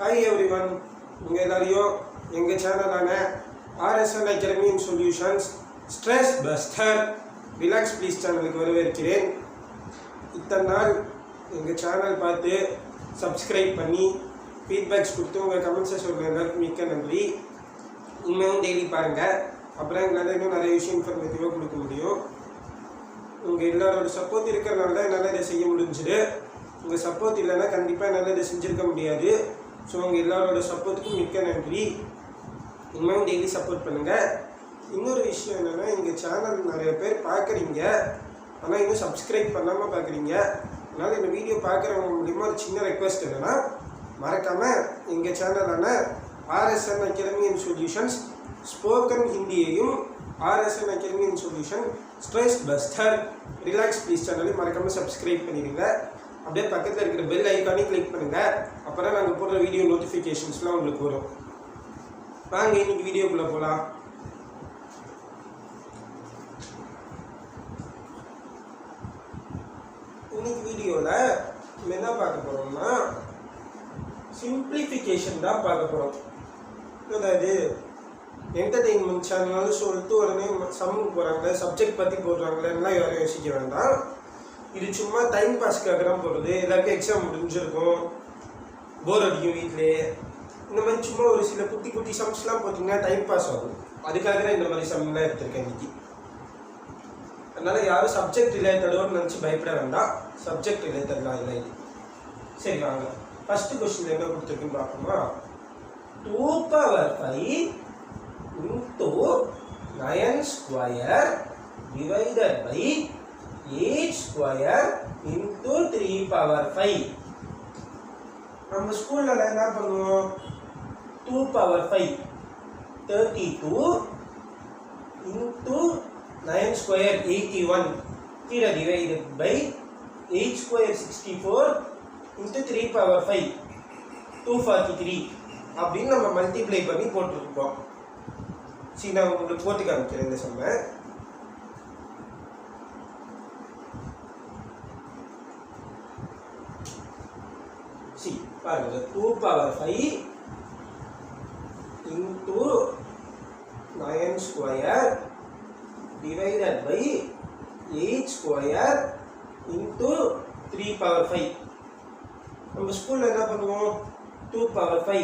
Hi everyone, உங்கள் எல்லாரையும் எங்கள் சேனலான RSN academy and solutions stress buster relax please சேனலுக்கு வரவேற்கிறேன். இத்தனை நாள் எங்கள் சேனல் பார்த்து சப்ஸ்கிரைப் பண்ணி ஃபீட்பேக்ஸ் கொடுத்து உங்கள் கமெண்ட்ஸை சொல்கிற எல்லாருக்கும் மிக்க நன்றி. இன்னும் டெய்லி பாருங்கள், அப்புறம் எங்களால் இன்னும் நிறைய விஷயம் இன்ஃபர்மேட்டிவாக கொடுக்க முடியும். உங்கள் எல்லாரோட சப்போர்ட் இருக்கிறனால தான் என்னால் இதை செய்ய முடிஞ்சுது. உங்கள் சப்போர்ட் இல்லைன்னா கண்டிப்பாக என்னால் இதை செஞ்சுருக்க முடியாது. ஸோ உங்கள் எல்லாரோட சப்போர்ட்டுக்கும் மிக்க நன்றி. இன்னும் டெய்லி சப்போர்ட் பண்ணுங்கள். இன்னொரு விஷயம் என்னென்னா, எங்கள் சேனல் நிறைய பேர் பார்க்குறீங்க, ஆனால் இன்னும் சப்ஸ்கிரைப் பண்ணாமல் பார்க்குறீங்க. அதனால் இந்த வீடியோ பார்க்குறவங்க மூலிமா ஒரு சின்ன ரெக்வஸ்ட் என்னென்னா, மறக்காமல் எங்கள் சேனலான RSN academy and solutions spoken ஹிந்தியையும் RSN academy and solution stress buster relax please சேனலையும் மறக்காமல் சப்ஸ்கிரைப் பண்ணிடுங்க. அப்படியே பக்கத்தில் இருக்கிற பெல் ஐக்கானே கிளிக் பண்ணுங்கள். அப்புறம் நாங்கள் போடுற வீடியோ நோட்டிஃபிகேஷன்ஸ்லாம் உங்களுக்கு வரும். வாங்க இன்னைக்கு வீடியோக்குள்ளே போகலாம். இன்னைக்கு வீடியோவில் நம்ம என்ன பார்க்க போகிறோம்னா, சிம்பிளிஃபிகேஷன் தான் பார்க்க போகிறோம். அதாவது என்டர்டெயின்மெண்ட் சேனல்னு சொல்லிட்டு உடனே சம்முக்கு போகிறாங்க, சப்ஜெக்ட் பற்றி போடுறாங்களேன்னா யாரும் யோசிக்க வேண்டாம். இது சும்மா டைம் பாஸ்க்காக தான் போடுறது. எல்லாருக்கும் எக்ஸாம் முடிஞ்சிருக்கும், போர் அடிக்கும் வீட்டிலே. இந்த மாதிரி சும்மா ஒரு சில குட்டி குட்டி சம்ஸ்லாம் போட்டிங்கன்னா டைம் பாஸ் ஆகும். அதுக்காக தான் இந்த மாதிரி சம்லாம் எடுத்திருக்கேன் இன்னைக்கு. அதனால் யாரும் சப்ஜெக்ட் ரிலேட்டடோன்னு நினச்சி பயப்பட வேண்டாம். சப்ஜெக்ட் ரிலேட்டட்லாம் இல்லை இது. சரி வாங்க, ஃபஸ்ட்டு கொஸ்டின் என்ன கொடுத்துருக்குன்னு பார்ப்போமா. 2/5 into 9 square divided by 8 square into 3/5. நம்ம ஸ்கூல்ல என்ன பண்ணுவோம், 2/5 32 into 9 square 81 கீழே divided by 8 square 64 into 3/5 243 அப்படின்னு நம்ம மல்டிப்ளை பண்ணி போட்டுருக்கோம். சரி, நான் உங்களுக்கு போட்டு காமிக்கிறேன் இந்த சம்மை. சி பாருங்க, 2/5 into 9 square divided by 8 square into 3/5. நம்ம ஸ்கூல்ல என்ன பண்ணுவோம், 2/5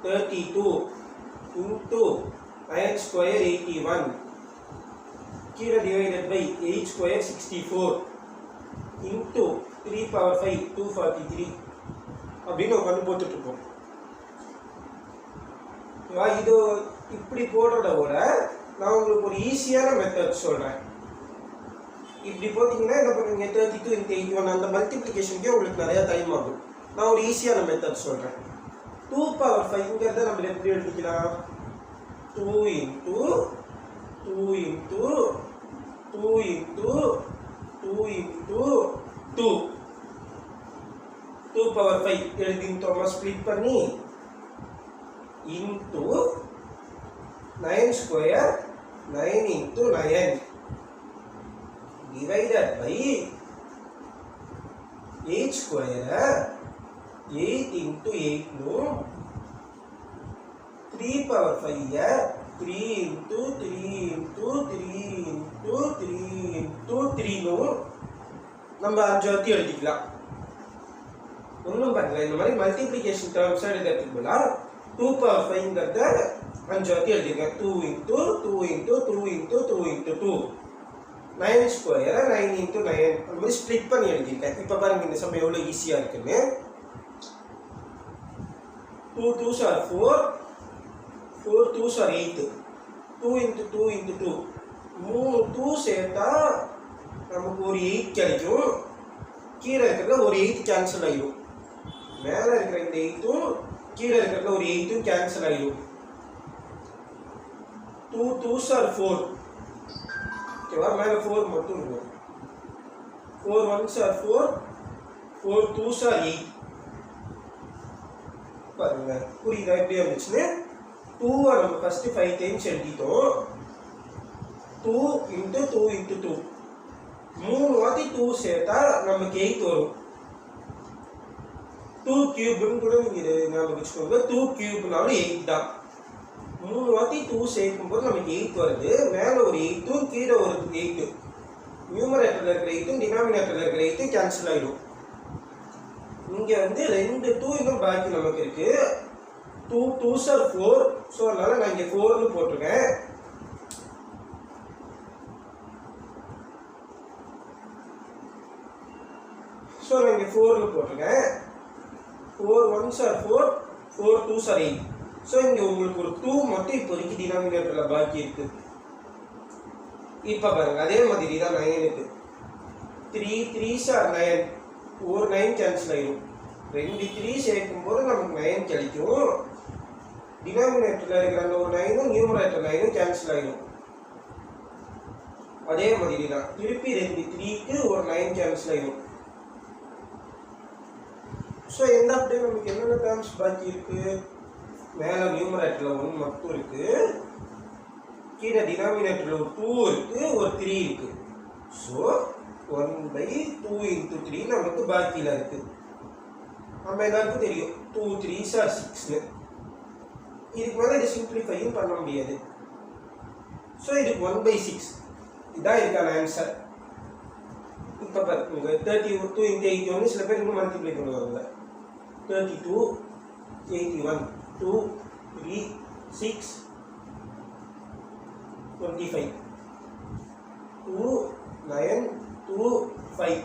32 into 9 square 81 கீழே divided by 8 square 64 into 3/5 243 அப்படின்னு உட்காந்து போட்டுட்ருப்போம். இது இப்படி போடுறத விட நான் உங்களுக்கு ஒரு ஈஸியான மெத்தட் சொல்கிறேன். இப்படி போட்டிங்கன்னா என்ன பண்ணுவீங்க, 32 into 81 அந்த மல்டிப்ளிகேஷனுக்கே உங்களுக்கு நிறையா டைம் ஆகும். நான் ஒரு ஈஸியான மெத்தட் சொல்கிறேன். 2/5ங்கிறத நம்ம எப்படி எழுதிக்கலாம், 2 into 2 into 2 into 2 into 2 2/5 எழுதிட்டோமா, split பண்ணி into 9 square 9 into 9 divided by 8 square 8 into 8 னு 3/5 3 into 3 into 3 into 3 into 3 னு நம்ம 5 வாட்டி எழுதிக்கலாம். ஒன்றும் பண்ணல, இந்த மாதிரி மல்டிப்ளிகேஷன் டேர்ம்ஸ் எழுதுறதுக்கு பதிலாக 2/5ங்கிறத 5 வாட்டி எழுதிருக்கேன். 2 into 2 into 2 into 2 into 2 9 square 9 into 9 அந்த மாதிரி ஸ்ப்ளிட் பண்ணி எழுதியிருக்கேன். இப்போ பாருங்க இந்த சம் எவ்வளோ ஈஸியாக இருக்குன்னு. 2 2s are 4 4 2s are 8 2 into 2 into 2 3 2 சேர்த்தா நமக்கு ஒரு 8 கிடைக்கும். கீழே இருக்கிறதுல ஒரு 8 கேன்சல் ஆகிடும். மேலே இருக்கிற இந்த 8ம் கீழே இருக்கிறதுல ஒரு 8ம் கேன்சல் ஆகிடும். 2 2s are 4 ஓகேவா, மேலே 4 மட்டும் இருக்கும். 4 1s are 4 4 2s are 8. பாருங்க புரியுதா எப்படி வந்துச்சுன்னு. 2 நம்ம ஃபர்ஸ்ட் 5 டைம்ஸ் எழுதிட்டோம். 2 into 2 into 2 3 வாட்டி 2 சேர்த்தா நமக்கு 8 வரும். 2 கியூப்னு கூட நீங்க ஞாபகம் வச்சுக்கோங்க. 2 கியூப்னாலும் 8 தான். 3 வாட்டி 2 சேர்க்கும்போது நமக்கு 8 வருது. மேலே ஒரு 8ம் கீழே ஒரு 8. நியூமரேட்டரில் இருக்கிற 8ம் டினாமினேட்டரில் இருக்கிற 8ம் கேன்சல் ஆகிடும். இங்கே வந்து 2 2 இன்னும் பாக்கி நமக்கு இருக்கு. 2 2s are 4. ஸோ அதனால நான் இங்கே 4னு போட்டிருக்கேன். ஸோ நான் இங்கே 4னு போட்டிருக்கேன். 4 1s are 4, 4 2s are 8. So இங்கே உங்களுக்கு ஒரு 2 மட்டும் இப்போதைக்கு டினாமினேட்டரில் பாக்கி இருக்கு. இப்போ பாருங்க அதே மாதிரி தான் 9க்கு 3 3s are 9. ஒரு 9 கேன்சல் ஆகிடும். 2 3 சேர்க்கும்போது நமக்கு 9 கிடைக்கும். டினாமினேட்டரில் இருக்கிற அந்த ஒரு 9ம் நியூமரேட்டர் 9ம் கேன்சல் ஆகிடும். அதே மாதிரி தான் திருப்பி 2 3க்கு ஒரு 9 கேன்சல் ஆகிடும். ஸோ எண்ட் ஆஃப் டே நமக்கு என்னென்ன டேர்ம்ஸ் பாக்கி இருக்கு? மேலே நியூமரேட்டரில் 1 மட்டும் இருக்கு, கீழே டினாமினேட்டரில் ஒரு 2 இருக்கு, ஒரு 3 இருக்கு. ஸோ 1/2 × 3 நமக்கு பாக்கியில் இருக்கு. நம்ம எல்லாருக்கும் தெரியும் 2 3s are 6. இதுக்கு மேலே இது சிம்பிளிஃபையும் பண்ண முடியாது. ஸோ இதுக்கு 1/6 இதான் இதுக்கான ஆன்சர். இப்போ பாருங்க 32 × 81 சில பேர் இன்னும் மல்டிப்ளை பண்ணுவாங்க. 32 81 2 3 6 25 2 9 2 5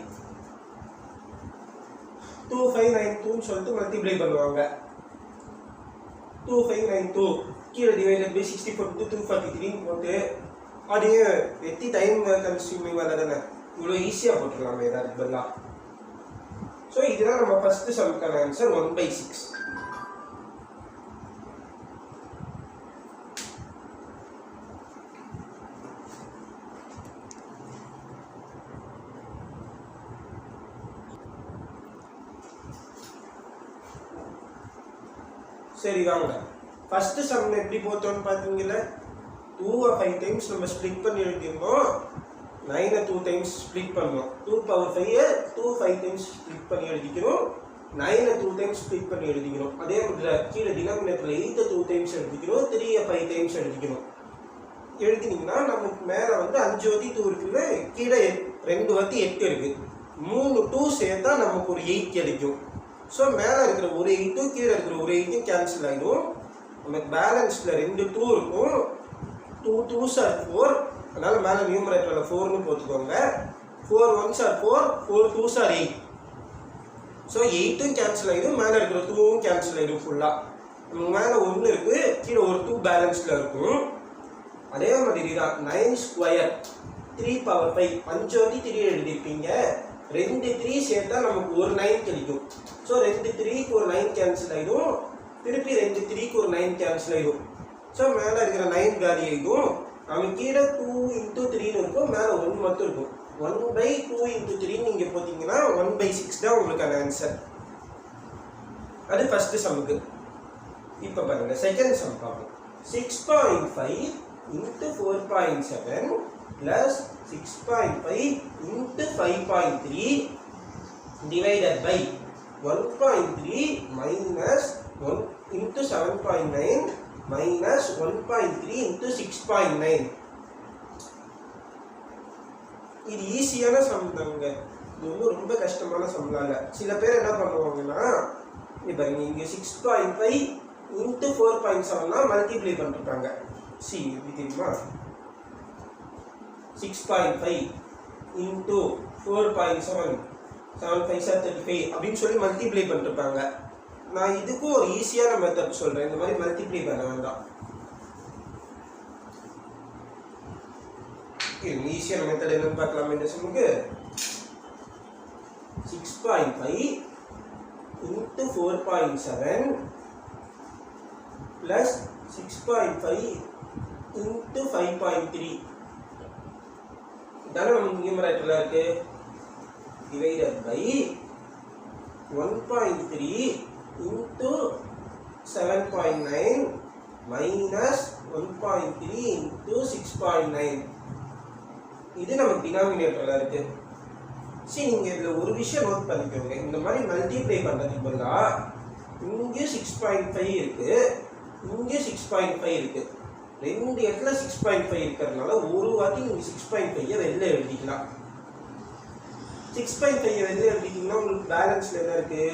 2 5 9 2ன்னு சொல்லிட்டு மல்டிப்ளை பண்ணுவாங்க. 2 5 9 2 கீழே டிவைடட் பை 64 243 போட்டு அதையே எத்தி டைம் கன்சியூமிங் வேலை தானே, இவ்வளோ ஈஸியாக போட்டுடலாமே ஏதாவது பதிலாக. ஸோ இதுதான் நம்ம ஃபர்ஸ்ட் சம்க்கான ஆன்சர் 1/6. சரி வாங்க ஃபர்ஸ்ட் சம் எப்படி போத்தோம்னு பார்த்தீங்கல்ல, 2 5 டைம்ஸ் நம்ம ஸ்ப்ளிட் பண்ணி எழுதிருந்தோம். 9 2 டைம்ஸ் ஸ்ப்ளிட் பண்ணோம். 2 power 5 2 5 டைம்ஸ் ஸ்ப்ளிட் பண்ணி எழுதிக்கிறோம். 9 2 டைம்ஸ் ஸ்ப்ளிட் பண்ணி எழுதிக்கிறோம். அதே மாதிரி கீழே டினாமினேட்டரில் 8 2 டைம்ஸ் எழுதிக்கிறோம். 3 5 டைம்ஸ் எழுதிக்கிறோம். எழுதினீங்கன்னா நமக்கு மேலே வந்து 5 வாட்டி 2 இருக்குல்ல, கீழே 2 வாட்டி 8 இருக்கு. 3 2 சேர்த்தா நமக்கு ஒரு 8 கிடைக்கும். ஸோ மேலே இருக்கிற ஒரு 8ம் கீழே இருக்கிற ஒரு 8ம் கேன்சல் ஆகிடும். நமக்கு பேலன்ஸில் 2 2 இருக்கும். 2 2s are 4. அதனால் மேலே நியூமரேட்டரில் 4னு போட்டுக்கோங்க. 4 1s are 4, 4 2s are 8. So 8ம் cancel ஆகிடும், மேலே இருக்கிற 2ம் கேன்சல் ஆகிடும் ஃபுல்லாக. நமக்கு மேலே 1 இருக்குது, கீழே ஒரு 2 பேலன்ஸில் இருக்கும். அதே மாதிரி தான் 9 ஸ்கொயர் 3 power 5 5 வாட்டி 3 எழுதியிருப்பீங்க. 2 3 சேர்த்தா நமக்கு ஒரு 9 கிடைக்கும். ஸோ 2 3க்கு ஒரு 9 கேன்சல் ஆகிடும். திருப்பி 2 3க்கு ஒரு 9 கேன்சல் ஆகிடும். ஸோ மேலே இருக்கிற 9 காலி ஆகிடும். நமக்கு கீழே 2 × 3ன்னு இருக்கும், மேலே 1 மட்டும் இருக்கும். 1/2 × 3 நீங்கள் போட்டிங்கன்னா 1/6 தான் உங்களுக்கான ஆன்சர். அது ஃபர்ஸ்ட் சம்முக்கு. இப்போ பாருங்கள் செகண்ட் சம் பார்ப்போம். 6.5 × 4.7 + 6.5 × 5.3 divided by 1.3 - 1 × 7.9 minus 1.3 into 6.9. இது ஈஸியான சம் தாங்க. இது ஒன்றும் ரொம்ப கஷ்டமான சம்லாம் இல்லை. சில பேர் என்ன பண்ணுவாங்கன்னா, இப்போ இங்கே 6.5 into 4.7 மல்டிப்ளை பண்ணிருக்காங்க. சி எப்படி தெரியுமா, 6.5 into 4.7 7 5 35 அப்படின்னு சொல்லி மல்டிப்ளை பண்ணிருப்பாங்க. நான் இதுக்கும் ஒரு ஈஸியான மெத்தட் சொல்கிறேன். இந்த மாதிரி மல்டிப்ளை பண்ண வேண்டாம். ஈஸியான மெத்தட் என்னன்னு பார்க்கலாம். இந்த சம்முக்கு 6.5 × 4.7 + 6.5 × 5.3 இதான நமக்கு நியூமரேட்டரில் இருக்கு. Divided by 1.3 into 7.9 minus 1.3 into 6.9. இது நமக்கு டினாமினேட்டரில் இருக்கு. சரி, நீங்கள் இதில் ஒரு விஷயம் நோட் பண்ணிக்கோங்க. இந்த மாதிரி மல்டிப்ளை பண்ணுறதுக்கு பதிலாக இங்கே 6.5 இருக்குது, இங்கே 6.5 இருக்குது. ரெண்டு இடத்துல 6.5 இருக்கிறதுனால ஒரு வாட்டி நீங்கள் 6.5 வெளில எழுதிக்கலாம். 6.5 வெளில எழுதிட்டிங்கன்னா உங்களுக்கு பேலன்ஸில் என்ன இருக்குது?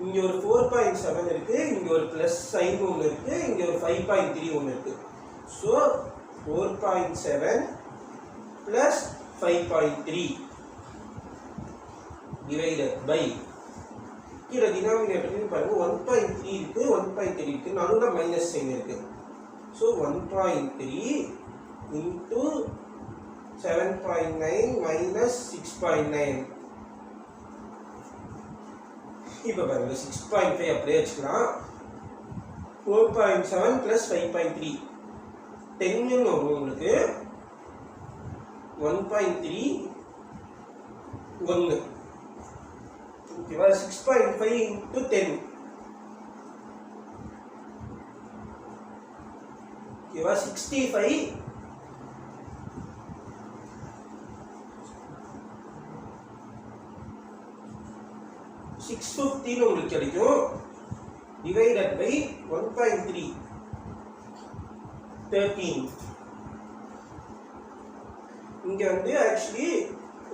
இங்கே ஒரு 4.7 இருக்குது, இங்கே ஒரு ப்ளஸ் சைன் ஒன்று இருக்குது, இங்கே ஒரு 5.3 ஒன்று இருக்குது. ஸோ 4.7 ப்ளஸ் 5.3 டிவைடட் பை கீழே டினாமினேட்டர்னு பாருங்கள் 1.3 இருக்குது, 1.3 இருக்குது, நடுவில் மைனஸ் சைன் இருக்குது. So 1.3 into 7.9 minus 6.9. இப்போ பாருங்கள் 6.5 அப்படியே வச்சுக்கலாம். 4.7 ப்ளஸ் 5.3 10 வரும் உங்களுக்கு. 1.3 1 ஓகேவா? 6.5 இன்ட்டு 10 ஓகேவா? 65 650 உங்களுக்கு கிடைக்கும். Divided by 1.3 13. இங்கே வந்து ஆக்சுவலி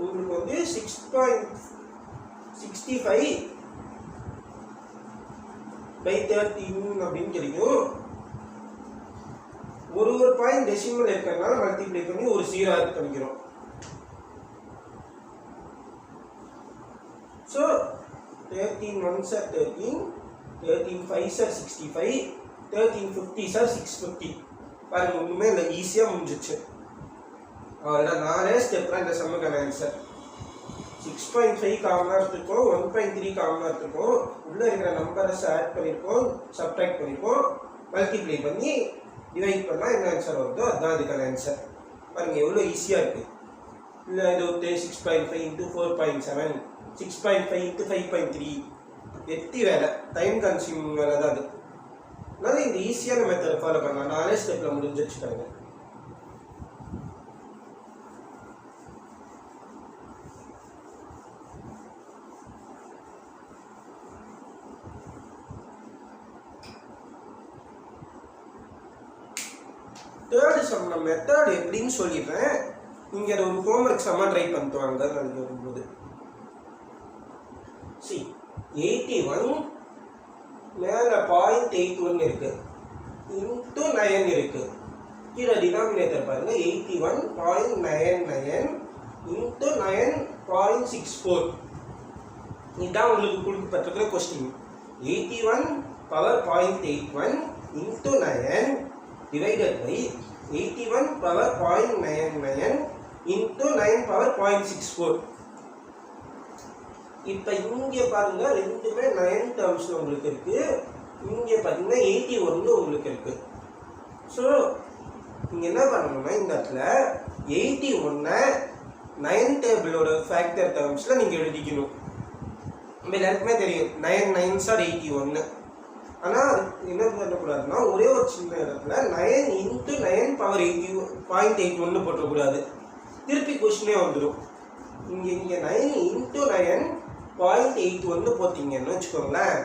உங்களுக்கு வந்து 6.65 பை 13 அப்படின்னு கிடைக்கும். ஒரு பாயிண்ட் டெசிமல் இருக்கிறதுனால மல்டிப்ளை பண்ணி ஒரு சீரா பண்ணிக்கிறோம். So 13 1s are 13, 13 5s are 65, 13 50s are 650. பாருங்க, ஒன்றுமே இல்லை, ஈஸியாக முடிஞ்சிச்சு. அவ்வளோதான், 4 ஸ்டெப்லாம் இந்த சம்முக்கான ஆன்சர். 6.5 காமனாக எடுத்துருக்கோம், 1.3 காமனாக எடுத்துருக்கோம், உள்ளே இருக்கிற நம்பர்ஸ் ஆட் பண்ணியிருக்கோம், சப்ட்ராக்ட் பண்ணியிருக்கோம், மல்டிப்ளை பண்ணி டிவைட் பண்ணால் என்ன ஆன்சர் வருதோ அதுதான் இதுக்கான ஆன்சர். பாருங்கள் எவ்வளோ ஈஸியாக இருக்குது. இல்லை இது வந்து 6.5 இன்ட்டு 4.7, 6.5 இன்ட்டு 5.3 எத்தி வேலை, டைம் கன்சியூமிங் வேலை தான் அது. அதனால இந்த ஈஸியான மெத்தடை ஃபாலோ பண்ணலாம். 4 ஸ்டெப்பில் முடிஞ்சிச்சு பாருங்க. தேர்டு சம் நான் மெத்தட் எப்படின்னு சொல்லிடுறேன். நீங்கள் அதை ஒரு ஹோம்ஒர்க் சம்மா ட்ரை பண்ணிட்டு வாங்க. நாளைக்கு வரும்போது 81 மேலே 0.81 இருக்கு, இன்ட்டு 9 இருக்கு. கீழே டினாமினேட்டர் பாருங்க 81.99 இன்ட்டு 9.64. இதுதான் உங்களுக்கு கொடுக்கப்பட்டிருக்கிற question. 81 power 0.81 into 9 divided by 81 power 0.99 into 9 power 0.64. இப்போ இங்கே பாருங்க ரெண்டுமே 9 டேர்ம்ஸ்ல உங்களுக்கு இருக்கு. இங்கே பார்த்தீங்கன்னா 81 உங்களுக்கு இருக்கு. ஸோ இங்கே என்ன பண்ணணும்னா இந்த இடத்துல 81 9 டேபிளோட ஃபேக்டர் டேர்ம்ஸில் நீங்கள் எழுதிக்கணும். நம்ம எல்லாருக்குமே தெரியும் 9 9s are 81. ஆனால் என்ன பண்ணக்கூடாதுன்னா ஒரே ஒரு சின்ன இடத்துல 9 இன்ட்டு 9 பவர் 0.81 போட்டக்கூடாது. திருப்பி கொஸ்டினே வந்துடும். இங்கே 9 இன்ட்டு 9.81 போட்டிங்கன்னு வச்சுக்கோங்களேன்,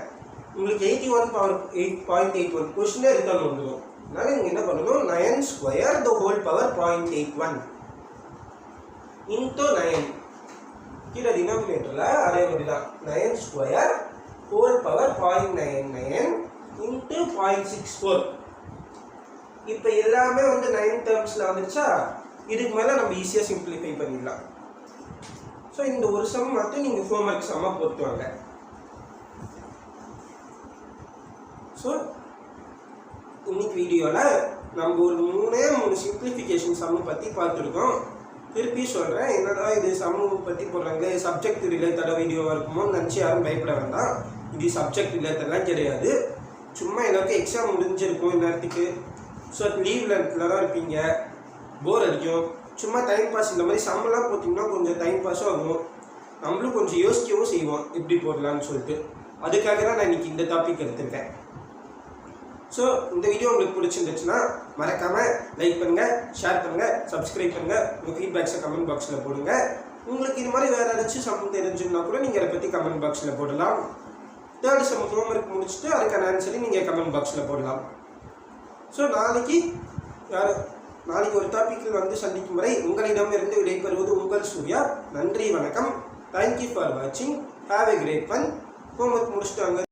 உங்களுக்கு 81 பவர் 8.81 கொஸ்டினே ரிட்டர்ன் வந்துடும். அதனால நீங்கள் என்ன பண்ணணும், 9 square the whole power 0.81 into 9. கீழே டினாமினேட்டரில் அதே மாதிரி தான் 9 ஸ்கொயர் ஹோல் பவர் 0.99 இன்ட்டு 0.64. இப்போ எல்லாமே வந்து 9 டேர்ம்ஸில் வந்துச்சா, இதுக்கு மேலே நம்ம ஈஸியாக சிம்பிளிஃபை பண்ணிடலாம். ஸோ இந்த ஒரு சம் மட்டும் நீங்கள் ஹோம்ஒர்க் சம்மாக போட்டுவாங்க. ஸோ இன்னைக்கு வீடியோவில் நம்ம ஒரு 3 சிம்பிளிஃபிகேஷன் சம்மை பற்றி பார்த்துருக்கோம். திருப்பி சொல்கிறேன், என்னடா இது சம்மு பற்றி போடுறாங்க, சப்ஜெக்ட் ரிலேட்டடாக வீடியோவாக இருக்குமோன்னு நினச்சி யாரும் பயப்பட வேண்டாம். இது சப்ஜெக்ட் ரிலேட்டட்லாம் கிடையாது. சும்மா எல்லாருக்கும் எக்ஸாம் முடிஞ்சிருக்கும் இந்நேரத்துக்கு. ஸோ லீவில் தான் இருப்பீங்க, போர் அடிக்கும். சும்மா டைம் பாஸ் இந்த மாதிரி சம்மெல்லாம் போட்டிங்கன்னா கொஞ்சம் டைம் பாஸும் ஆகும், நம்மளும் கொஞ்சம் யோசிக்கவும் செய்வோம் எப்படி போடலான்னு சொல்லிட்டு. அதுக்காக தான் நான் இன்றைக்கி இந்த டாபிக் எடுத்திருக்கேன். ஸோ இந்த வீடியோ உங்களுக்கு பிடிச்சிருந்துச்சுன்னா மறக்காமல் லைக் பண்ணுங்கள், ஷேர் பண்ணுங்கள், சப்ஸ்கிரைப் பண்ணுங்கள். உங்கள் ஃபீட்பேக்ஸை கமெண்ட் பாக்ஸில் போடுங்க. உங்களுக்கு இது மாதிரி வேறு ஏதாச்சும் சம் தெரிஞ்சுன்னா கூட நீங்கள் அதை பற்றி கமெண்ட் பாக்ஸில் போடலாம். தேர்ட் செம் ஹோம்ஒர்க் முடிச்சுட்டு அதுக்கான ஆன்சரையும் நீங்கள் கமெண்ட் பாக்ஸில் போடலாம். ஸோ நாளைக்கு ஒரு டாப்பிக்கில் வந்து சந்திக்கும் வரை உங்களிடமிருந்து விடைபெறுவது உங்கள் சூர்யா. நன்றி, வணக்கம். தேங்க்யூ ஃபார் வாட்சிங். Have a great fun. Homework முடிச்சுட்டு அங்கே